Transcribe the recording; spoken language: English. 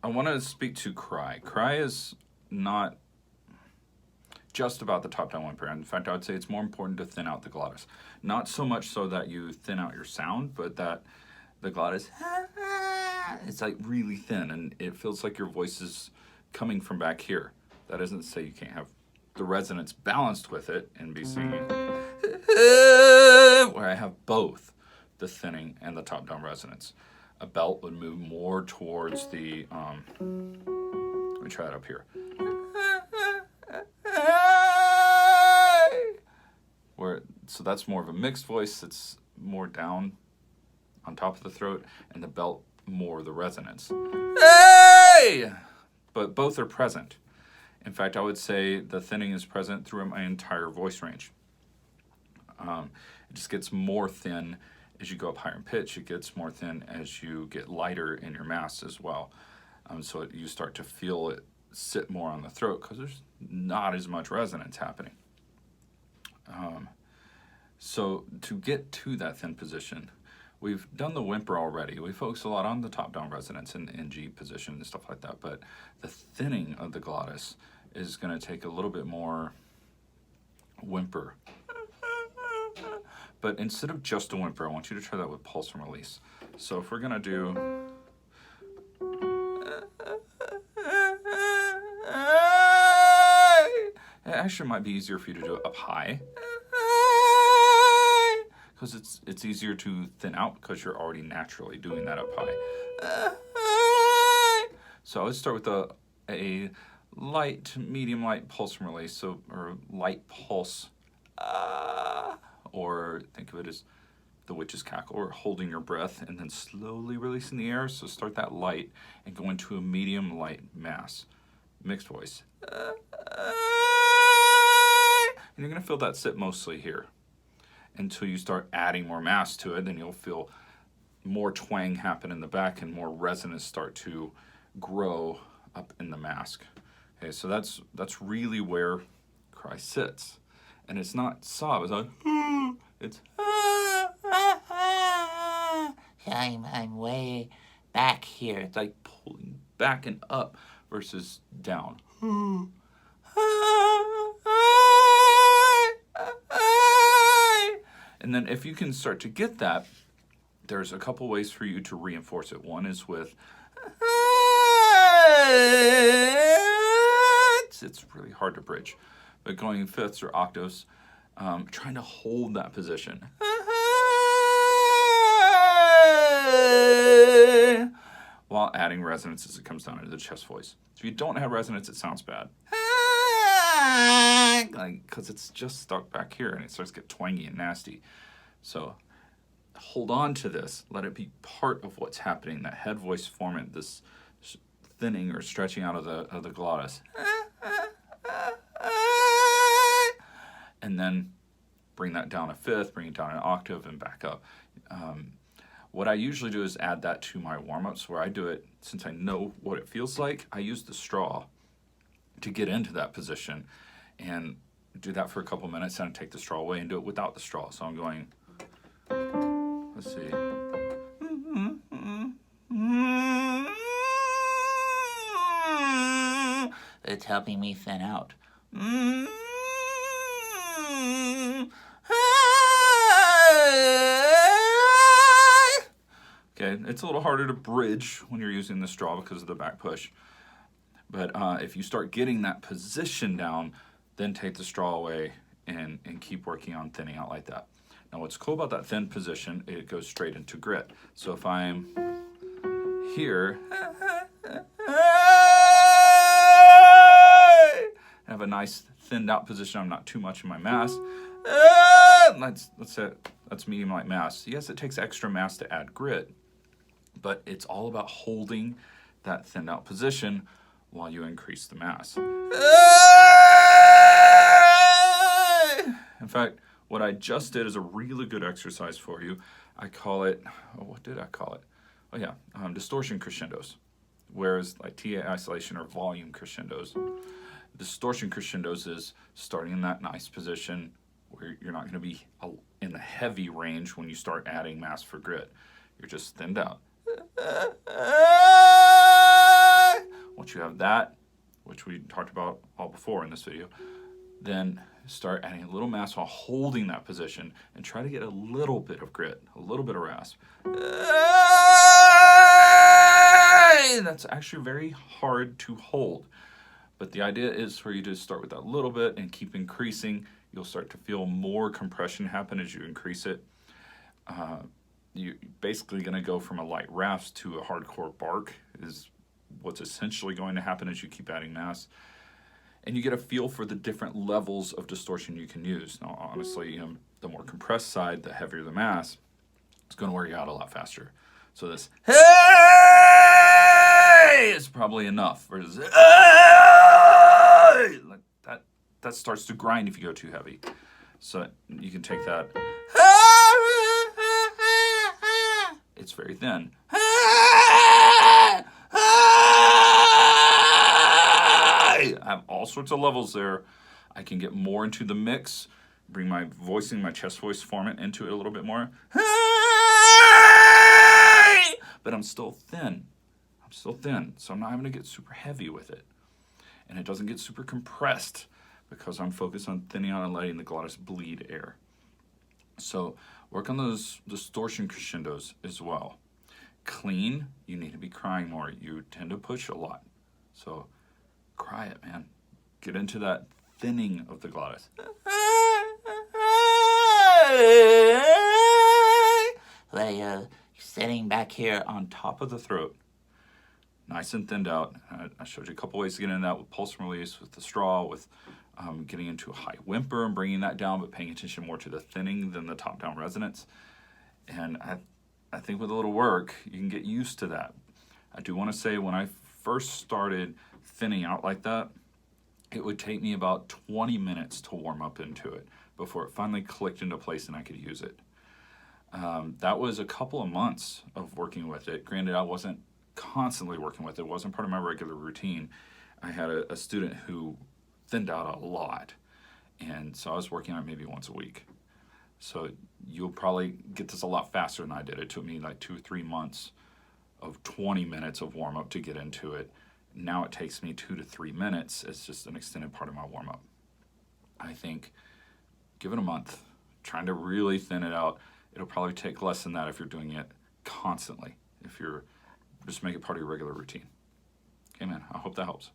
I want to speak to cry. Cry is not just about the top down whimper. In fact, I would say it's more important to thin out the glottis. Not so much so that you thin out your sound, but that the glottis, it's like really thin and it feels like your voice is coming from back here. That isn't to say you can't have the resonance balanced with it and be singing where I have both the thinning and the top down resonance. A belt would move more towards the, let me try it up here. So that's more of a mixed voice. It's more down on top of the throat, and the belt more the resonance. Hey! But both are present. In fact, I would say the thinning is present throughout my entire voice range. It just gets more thin as you go up higher in pitch. It gets more thin as you get lighter in your mass as well. So you start to feel it sit more on the throat because there's not as much resonance happening. So to get to that thin position, we've done the whimper already. We focus a lot on the top-down resonance and G position and stuff like that, but the thinning of the glottis is going to take a little bit more whimper. But instead of just a whimper, I want you to try that with pulse and release. So if we're going to do... It actually might be easier for you to do it up high, because it's easier to thin out because you're already naturally doing that up high. So I would start with a light, medium light pulse and release, so or light pulse, or think of it as the witch's cackle, or holding your breath and then slowly releasing the air. So start that light and go into a medium light mass, mixed voice. And you're going to feel that sit mostly here until you start adding more mass to it. Then you'll feel more twang happen in the back and more resonance start to grow up in the mask. Okay, so that's really where cry sits. And it's not sob, it's like, it's I'm way back here. It's like pulling back and up versus down. And then if you can start to get that, there's a couple ways for you to reinforce it. One is with, it's really hard to bridge, but going in fifths or octaves, trying to hold that position. While adding resonance as it comes down into the chest voice. So if you don't have resonance, it sounds bad. Because it's just stuck back here and it starts to get twangy and nasty. So hold on to this. Let it be part of what's happening. That head voice formant, this thinning or stretching out of the glottis. And then bring that down a fifth, bring it down an octave, and back up. What I usually do is add that to my warm-ups, where I do it, since I know what it feels like, I use the straw to get into that position and do that for a couple minutes, and take the straw away and do it without the straw. So I'm going, let's see. It's helping me thin out. Okay, it's a little harder to bridge when you're using the straw because of the back push. But if you start getting that position down, then take the straw away and keep working on thinning out like that. Now what's cool about that thin position, it goes straight into grit. So if I'm here, have a nice thinned out position, I'm not too much in my mass. That's medium light mass. Yes, it takes extra mass to add grit, but it's all about holding that thinned out position while you increase the mass. In fact, what I just did is a really good exercise for you. I call it, what did I call it? Oh yeah, distortion crescendos. Whereas like TA isolation or volume crescendos. Distortion crescendos is starting in that nice position where you're not going to be in the heavy range when you start adding mass for grit. You're just thinned out. you have that, which we talked about all before in this video, then start adding a little mass while holding that position and try to get a little bit of grit, a little bit of rasp. That's actually very hard to hold. But the idea is for you to start with that little bit and keep increasing. You'll start to feel more compression happen as you increase it. You're basically going to go from a light rasp to a hardcore bark is what's essentially going to happen as you keep adding mass. And you get a feel for the different levels of distortion you can use. Now, honestly, the more compressed side, the heavier the mass, it's going to wear you out a lot faster. So this, hey, is probably enough. Versus, hey, like that starts to grind if you go too heavy. So you can take that. It's very thin. I have all sorts of levels there. I can get more into the mix, bring my voicing, my chest voice formant into it a little bit more. But I'm still thin. So I'm not having to get super heavy with it. And it doesn't get super compressed because I'm focused on thinning out and letting the glottis bleed air. So work on those distortion crescendos as well. Clean, you need to be crying more. You tend to push a lot. So cry it, man. Get into that thinning of the glottis. You're sitting back here on top of the throat. Nice and thinned out. I showed you a couple ways to get into that with pulse release, with the straw, with getting into a high whimper and bringing that down, but paying attention more to the thinning than the top-down resonance. And I think with a little work, you can get used to that. I do want to say when I first started thinning out like that, it would take me about 20 minutes to warm up into it before it finally clicked into place and I could use it. That was a couple of months of working with it. Granted, I wasn't constantly working with it. It wasn't part of my regular routine. I had a student who thinned out a lot, and so I was working on it maybe once a week. So you'll probably get this a lot faster than I did. It took me like 2 or 3 months of 20 minutes of warm-up to get into it. Now it takes me 2 to 3 minutes. It's just an extended part of my warm-up. I think give it a month, trying to really thin it out. It'll probably take less than that if you're doing it constantly, if you're just make it part of your regular routine. Okay, man, I hope that helps.